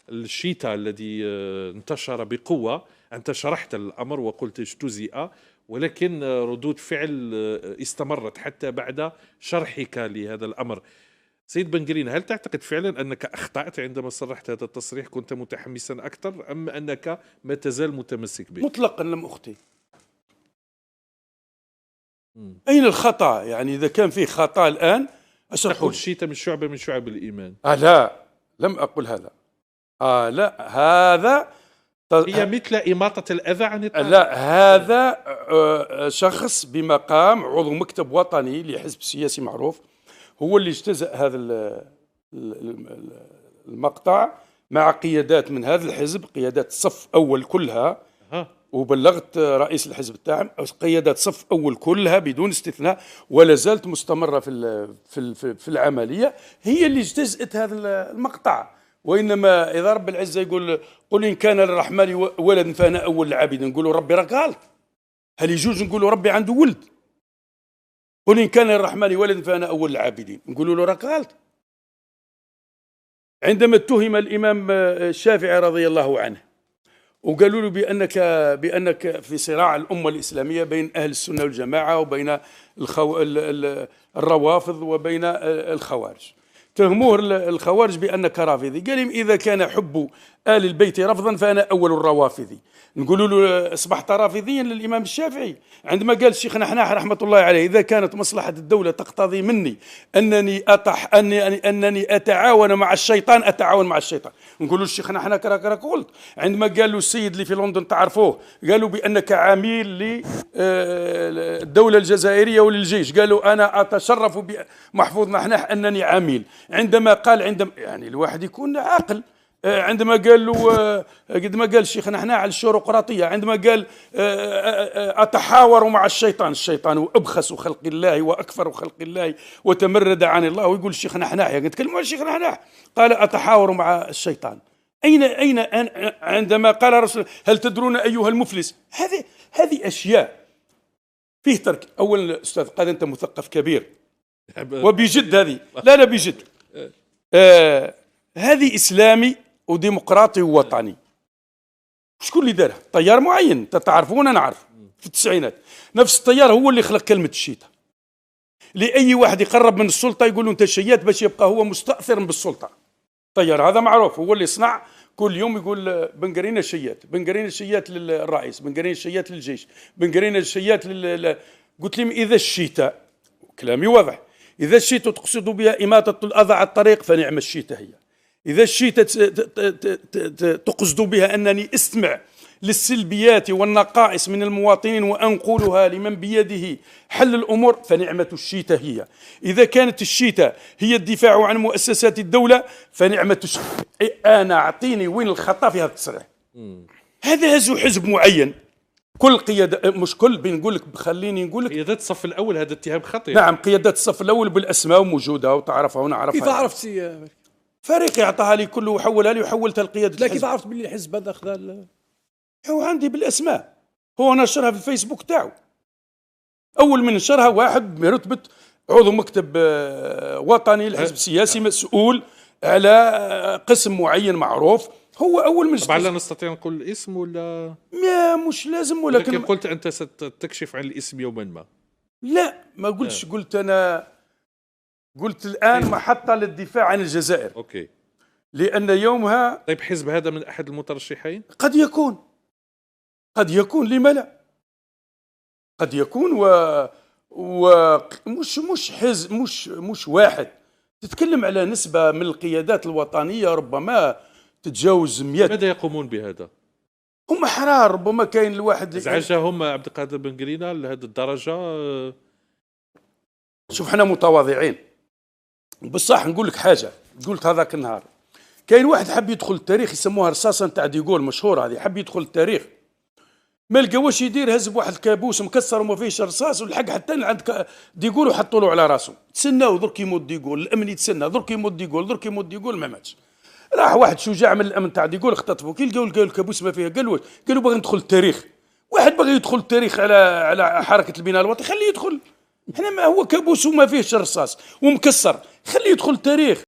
الشيتا الذي انتشر بقوة. أنت شرحت الأمر وقلت اجتزئ، ولكن ردود فعل استمرت حتى بعد شرحك لهذا الأمر. سيد بنجرين، هل تعتقد فعلا أنك أخطأت عندما صرحت هذا التصريح؟ كنت متحمسا أكثر أم أنك ما تزال متمسك به؟ مطلقا لم أخطئ. أين الخطأ؟ يعني إذا كان فيه خطأ الآن تقول شيتا من شعبة من شعب الإيمان. لا، لم أقل هذا. لا، هذا هي مثل إماطة الأذى عن الطريق. لا، هذا شخص بمقام عضو مكتب وطني لحزب سياسي معروف، هو اللي اجتزأ هذا المقطع مع قيادات من هذا الحزب، قيادات صف أول كلها. وبلغت رئيس الحزب تاعهم، قيادات صف أول كلها بدون استثناء، ولا زالت مستمرة في العملية، هي اللي اجتزأت هذا المقطع. وإنما إذا رب العزة يقول قل إن كان للرحمن ولد فأنا أول العابد، نقولوا ربي راك غلط. هل يجوز نقولوا ربي عنده ولد؟ قل إن كان للرحمن ولد فأنا أول العابدين، نقولوا له راك غلط. عندما اتهم الإمام الشافعي رضي الله عنه وقالوا له بأنك في صراع الأمة الإسلامية بين أهل السنة والجماعة وبين الروافض وبين الخوارج، تهموه الخوارج بأنك رافضي. قال لهم إذا كان حب آل البيت رفضا فأنا أول الروافضي. نقولوا له أصبحت رافضيا للإمام الشافعي عندما قال الشيخ نحناح رحمة الله عليه إذا كانت مصلحة الدولة تقتضي مني أنني أتعاون مع الشيطان أتعاون مع الشيطان. نقولوا الشيخ نحناح راك قلت عندما قال له السيد اللي في لندن تعرفوه، قالوا بأنك عميل للدولة الجزائرية وللجيش، قالوا أنا أتشرف بمحفوظ نحناح أنني عميل. عندما قال يعني الواحد يكون عاقل. عندما قال له عندما قال الشيخ نحناح على الشيروقراطية، عندما قال أتحاور مع الشيطان وأبخس خلق الله وأكفر خلق الله وتمرد عن الله، ويقول الشيخ نحناح يعني تكلموا عن الشيخ نحناح قال أتحاور مع الشيطان. أين عندما قال رسول هل تدرون أيها المفلس؟ هذه أشياء فيه ترك. أولا أستاذ قال أنت مثقف كبير وبجد، هذه لا بجد. هذه إسلامي وديمقراطي ووطني. شكون اللي دارها؟ تيار معين تعرفون، نعرف في التسعينات نفس التيار هو اللي خلق كلمة الشيطة. لأي واحد يقرب من السلطة يقولوا أنت شيات باش يبقى هو مستأثر بالسلطة. التيار هذا معروف هو اللي يصنع كل يوم يقول بنقرينا الشيات، بنقرينا الشيات للرئيس، بنقرينا الشيات للجيش، بنقرينا الشيات قلت لهم إذا الشيتة، كلامي واضح، إذا الشيتة تقصد بها إماتة الأذى على الطريق فنعم الشيتة هي. إذا الشيتة تقصد بها أنني أستمع للسلبيات والنقائص من المواطنين وأنقلها لمن بيده حل الأمور فنعمة الشيتة هي. إذا كانت الشيتة هي الدفاع عن مؤسسات الدولة فنعمة الشيتة. أنا أعطيني وين الخطأ في هذا التصريح. هذا هزو حزب معين، كل قيادة مش كل بنقول لك، خليني نقول لك قيادات الصف الأول، هذا اتهام خطير. نعم، قيادات الصف الأول بالأسماء وموجودة وتعرفها ونعرفها. كيف عرفتي؟ فريق يعطاها لي كله وحولها لي وحولتها لقيادة. لا، كيف عرفت باللي الحزب هذا أخذ؟ هو عندي بالأسماء، هو نشرها في الفيسبوك تاعو. أول من نشرها واحد برتبة عضو مكتب وطني لحزب سياسي مسؤول على قسم معين معروف، هو أول من. طبعا لا نستطيع نقول الاسم ولا مش لازم، ولكن قلت أنت ستكشف عن الاسم يوما ما. لا ما قلتش. قلت الآن محطة للدفاع عن الجزائر. أوكي. لأن يومها. طيب حزب هذا من أحد المترشحين؟ قد يكون لما لا؟ قد يكون مش حزب، مش واحد. تتكلم على نسبة من القيادات الوطنية ربما تتجاوز 100. ماذا يقومون بهذا؟ هم حرار، ربما كاين الواحد ازعجهم عبد القادر بن قرينة لهذه الدرجة. شوف احنا متواضعين بصح. نقول لك حاجة قلت هذاك النهار، كاين واحد حب يدخل التاريخ يسموها رصاصة نتاع ديغول مشهورة هذه، حب يدخل التاريخ ما لقى واش يدير، هز بواحد الكابوس مكسر وما فيهش رصاص والحق حتى عند ديغول وحطوا له على راسه. تسناو درك يموت ديغول، الامن يتسنى درك يموت ديغول ما ماتش. راح واحد شجاع من الامن تاع ديغول اختطفوا، كي لقاو الكابوس ما فيها قالوا باغي ندخل التاريخ. واحد باغي يدخل التاريخ على حركة البناء الوطني، خليه يدخل. احنا ما هو كابوس وما فيهش رصاص ومكسر، خليه يدخل التاريخ.